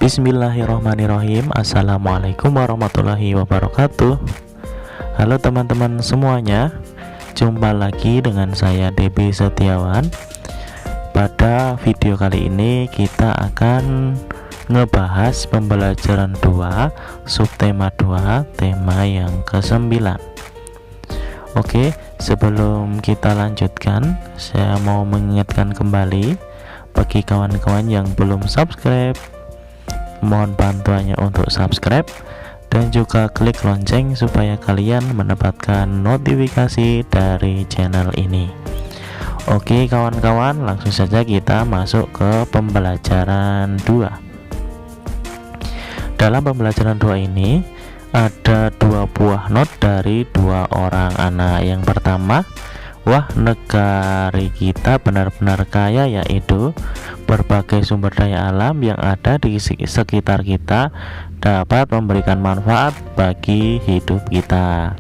Bismillahirrahmanirrahim. Assalamualaikum warahmatullahi wabarakatuh. Halo teman-teman semuanya, jumpa lagi dengan saya DB Setiawan. Pada video kali ini kita akan ngebahas pembelajaran 2, subtema 2, tema yang ke-9. Oke, sebelum kita lanjutkan, saya mau mengingatkan kembali bagi kawan-kawan yang belum subscribe, mohon bantuannya untuk subscribe dan juga klik lonceng supaya kalian mendapatkan notifikasi dari channel ini. Oke kawan-kawan, langsung saja kita masuk ke pembelajaran 2. Dalam pembelajaran 2 ini ada 2 buah not dari 2 orang anak. Yang pertama, wah negari kita benar-benar kaya, yaitu berbagai sumber daya alam yang ada di sekitar kita dapat memberikan manfaat bagi hidup kita.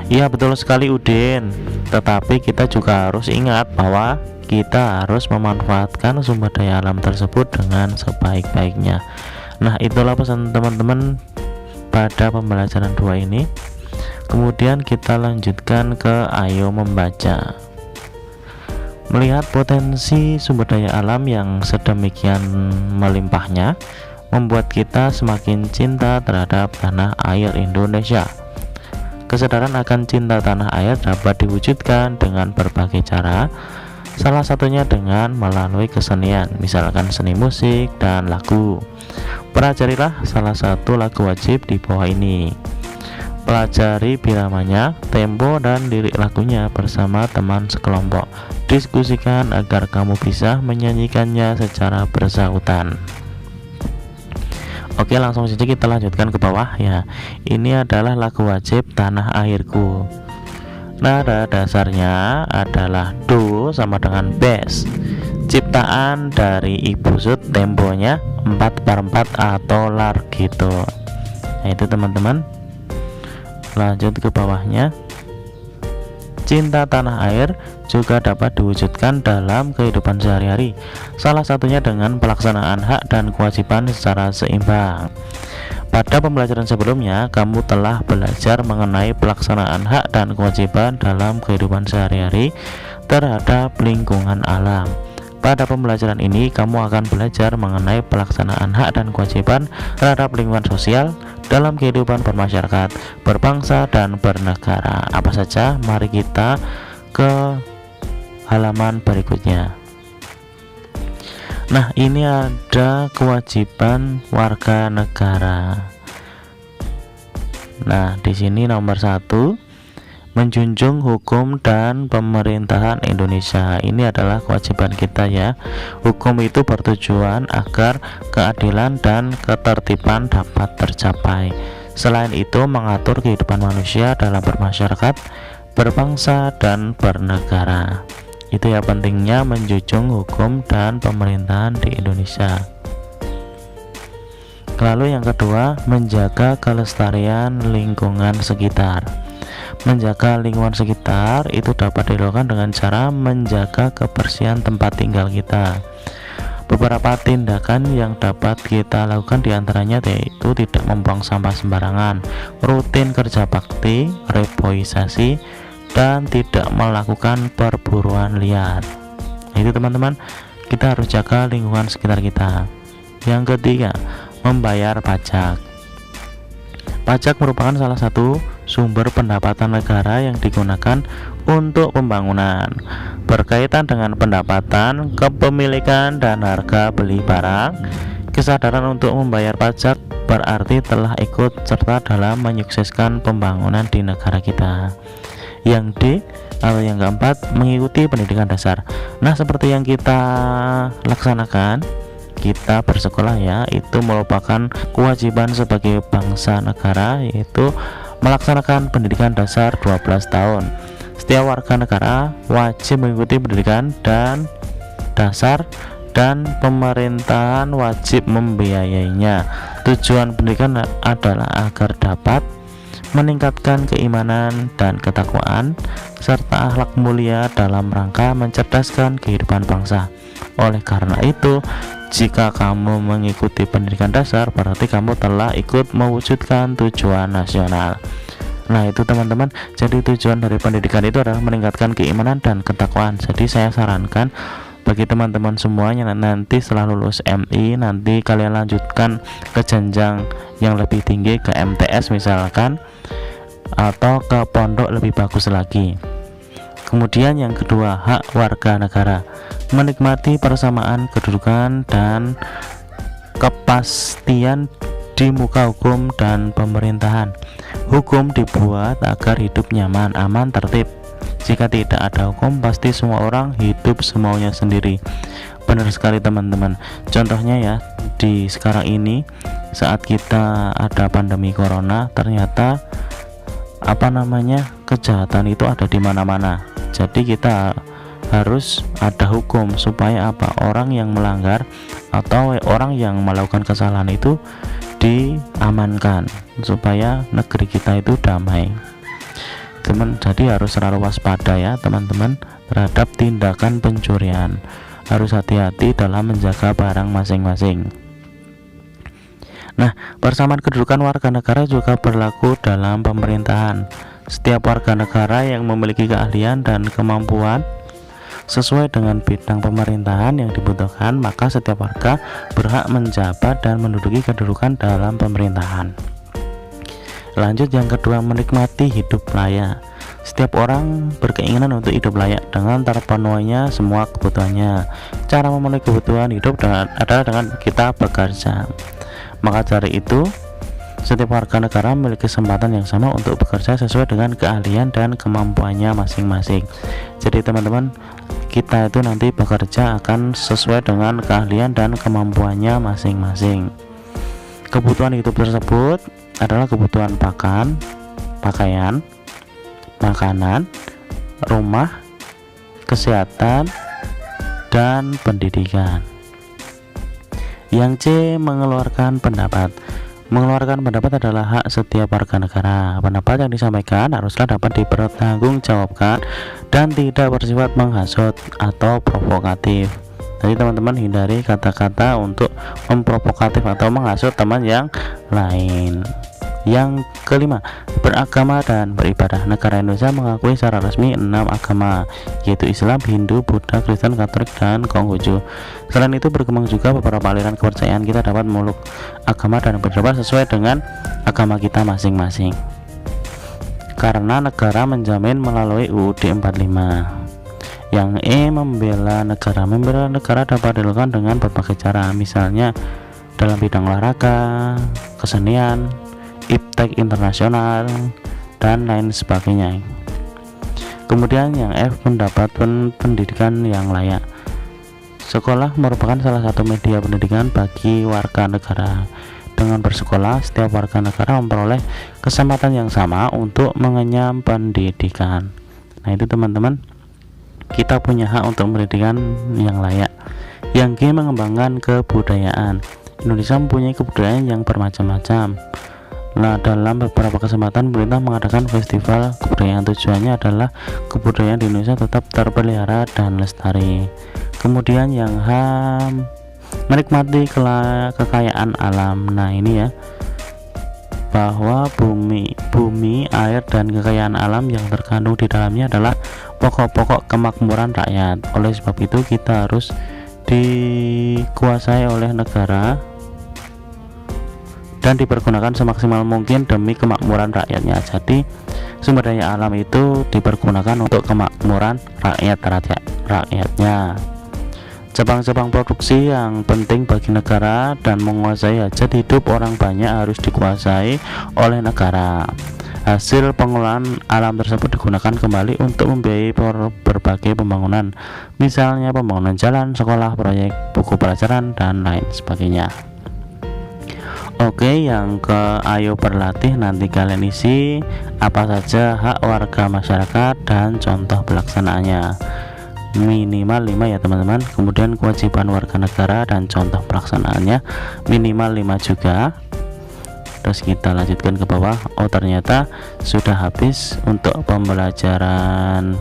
Iya betul sekali Udin, tetapi kita juga harus ingat bahwa kita harus memanfaatkan sumber daya alam tersebut dengan sebaik-baiknya. Nah, itulah pesan teman-teman pada pembelajaran 2 ini. Kemudian kita lanjutkan ke ayo membaca. Melihat potensi sumber daya alam yang sedemikian melimpahnya membuat kita semakin cinta terhadap tanah air Indonesia. Kesadaran akan cinta tanah air dapat diwujudkan dengan berbagai cara, salah satunya dengan melalui kesenian, misalkan seni musik dan lagu. Pelajarilah salah satu lagu wajib di bawah ini. Pelajari biramanya, tempo, dan lirik lagunya bersama teman sekelompok. Diskusikan agar kamu bisa menyanyikannya secara bersahutan. Oke, langsung saja kita lanjutkan ke bawah ya. Ini adalah lagu wajib Tanah Airku. Nada dasarnya adalah do sama dengan bass. Ciptaan dari Ibu Sud, temponya 4/4 atau largito. Nah itu teman-teman. Lanjut ke bawahnya. Cinta tanah air juga dapat diwujudkan dalam kehidupan sehari-hari, salah satunya dengan pelaksanaan hak dan kewajiban secara seimbang. Pada pembelajaran sebelumnya, kamu telah belajar mengenai pelaksanaan hak dan kewajiban dalam kehidupan sehari-hari terhadap lingkungan alam. Pada pembelajaran ini, kamu akan belajar mengenai pelaksanaan hak dan kewajiban terhadap lingkungan sosial dalam kehidupan bermasyarakat, berbangsa, dan bernegara. Apa saja? Mari kita ke halaman berikutnya. Nah, ini ada kewajiban warga negara. Nah, di sini nomor 1, menjunjung hukum dan pemerintahan Indonesia. Ini adalah kewajiban kita ya. Hukum itu bertujuan agar keadilan dan ketertiban dapat tercapai. Selain itu, mengatur kehidupan manusia dalam bermasyarakat, berbangsa, dan bernegara. Itu ya pentingnya menjunjung hukum dan pemerintahan di Indonesia. Lalu yang kedua, menjaga kelestarian lingkungan sekitar. Menjaga lingkungan sekitar itu dapat dilakukan dengan cara menjaga kebersihan tempat tinggal kita. Beberapa tindakan yang dapat kita lakukan diantaranya yaitu tidak membuang sampah sembarangan, rutin kerja bakti, reboisasi, dan tidak melakukan perburuan liar. Itu teman-teman, kita harus jaga lingkungan sekitar kita. Yang ketiga, membayar pajak. Pajak merupakan salah satu sumber pendapatan negara yang digunakan untuk pembangunan. Berkaitan dengan pendapatan, kepemilikan, dan harga beli barang, kesadaran untuk membayar pajak berarti telah ikut serta dalam menyukseskan pembangunan di negara kita. Yang D atau yang keempat, mengikuti pendidikan dasar. Nah, seperti yang kita laksanakan, kita bersekolah ya, itu merupakan kewajiban sebagai bangsa negara, yaitu melaksanakan pendidikan dasar 12 tahun. Setiap warga negara wajib mengikuti pendidikan dan dasar dan pemerintahan wajib membiayainya. Tujuan pendidikan adalah agar dapat meningkatkan keimanan dan ketakwaan serta akhlak mulia dalam rangka mencerdaskan kehidupan bangsa. Oleh karena itu, Jika kamu mengikuti pendidikan dasar, berarti kamu telah ikut mewujudkan tujuan nasional. Nah itu teman-teman, jadi tujuan dari pendidikan itu adalah meningkatkan keimanan dan ketakwaan. Jadi saya sarankan bagi teman-teman semuanya nanti setelah lulus MI, nanti kalian lanjutkan ke jenjang yang lebih tinggi, ke MTS misalkan, atau ke pondok lebih bagus lagi. Kemudian yang kedua, hak warga negara, menikmati persamaan kedudukan dan kepastian di muka hukum dan pemerintahan. Hukum dibuat agar hidup nyaman, aman, tertib. Jika tidak ada hukum, pasti semua orang hidup semaunya sendiri. Benar sekali teman-teman. Contohnya ya, di sekarang ini saat kita ada pandemi corona, ternyata kejahatan itu ada di mana-mana. Jadi kita harus ada hukum supaya orang yang melanggar atau orang yang melakukan kesalahan itu diamankan, supaya negeri kita itu damai. Jadi harus selalu waspada ya teman-teman terhadap tindakan pencurian. Harus hati-hati dalam menjaga barang masing-masing. Nah, persamaan kedudukan warga negara juga berlaku dalam pemerintahan. Setiap warga negara yang memiliki keahlian dan kemampuan sesuai dengan bidang pemerintahan yang dibutuhkan, maka setiap warga berhak menjabat dan menduduki kedudukan dalam pemerintahan. Lanjut yang kedua, menikmati hidup layak. Setiap orang berkeinginan untuk hidup layak dengan terpenuhinya semua kebutuhannya. Cara memenuhi kebutuhan hidup adalah dengan kita bekerja. Maka dari itu, setiap warga negara memiliki kesempatan yang sama untuk bekerja sesuai dengan keahlian dan kemampuannya masing-masing. Jadi teman-teman, kita itu nanti bekerja akan sesuai dengan keahlian dan kemampuannya masing-masing. Kebutuhan hidup tersebut adalah kebutuhan pakaian, makanan, rumah, kesehatan, dan pendidikan. Yang C, mengeluarkan pendapat. Mengeluarkan pendapat adalah hak setiap warga negara. Pendapat yang disampaikan haruslah dapat dipertanggungjawabkan dan tidak bersifat menghasut atau provokatif. Jadi teman-teman hindari kata-kata untuk memprovokatif atau menghasut teman yang lain. Yang kelima, beragama dan beribadah. Negara Indonesia mengakui secara resmi 6 agama, yaitu Islam, Hindu, Buddha, Kristen, Katolik, dan Konghucu. Selain itu berkembang juga beberapa aliran kepercayaan. Kita dapat memeluk agama dan beribadah sesuai dengan agama kita masing-masing, karena negara menjamin melalui UUD 45. Yang E, membela negara. Membela negara dapat dilakukan dengan berbagai cara, misalnya dalam bidang olahraga, kesenian, iptek internasional, dan lain sebagainya. Kemudian yang F, mendapatkan pendidikan yang layak. Sekolah merupakan salah satu media pendidikan bagi warga negara. Dengan bersekolah, setiap warga negara memperoleh kesempatan yang sama untuk mengenyam pendidikan. Nah itu teman-teman, kita punya hak untuk pendidikan yang layak. Yang G, mengembangkan kebudayaan. Indonesia mempunyai kebudayaan yang bermacam-macam. Nah, dalam beberapa kesempatan pemerintah mengadakan festival kebudayaan. Tujuannya adalah kebudayaan di Indonesia tetap terpelihara dan lestari. Kemudian yang H, menikmati kekayaan alam. Nah ini ya, bahwa bumi, air, dan kekayaan alam yang terkandung di dalamnya adalah pokok-pokok kemakmuran rakyat. Oleh sebab itu kita harus dikuasai oleh negara dan dipergunakan semaksimal mungkin demi kemakmuran rakyatnya. Jadi sumber daya alam itu dipergunakan untuk kemakmuran rakyatnya. Cabang-cabang produksi yang penting bagi negara dan menguasai hajat hidup orang banyak harus dikuasai oleh negara. Hasil pengelolaan alam tersebut digunakan kembali untuk membiayai berbagai pembangunan, misalnya pembangunan jalan, sekolah, proyek, buku pelajaran, dan lain sebagainya. Oke, yang ke ayo berlatih, nanti kalian isi apa saja hak warga masyarakat dan contoh pelaksanaannya, minimal 5 ya teman-teman. Kemudian kewajiban warga negara dan contoh pelaksanaannya minimal 5 juga. Terus kita lanjutkan ke bawah. Oh ternyata sudah habis untuk pembelajaran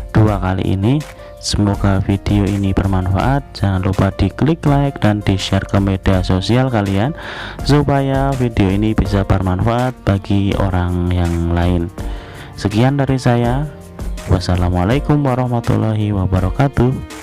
2 kali ini. Semoga video ini bermanfaat. Jangan lupa diklik like dan di share ke media sosial kalian supaya video ini bisa bermanfaat bagi orang yang lain. Sekian dari saya. Wassalamualaikum warahmatullahi wabarakatuh.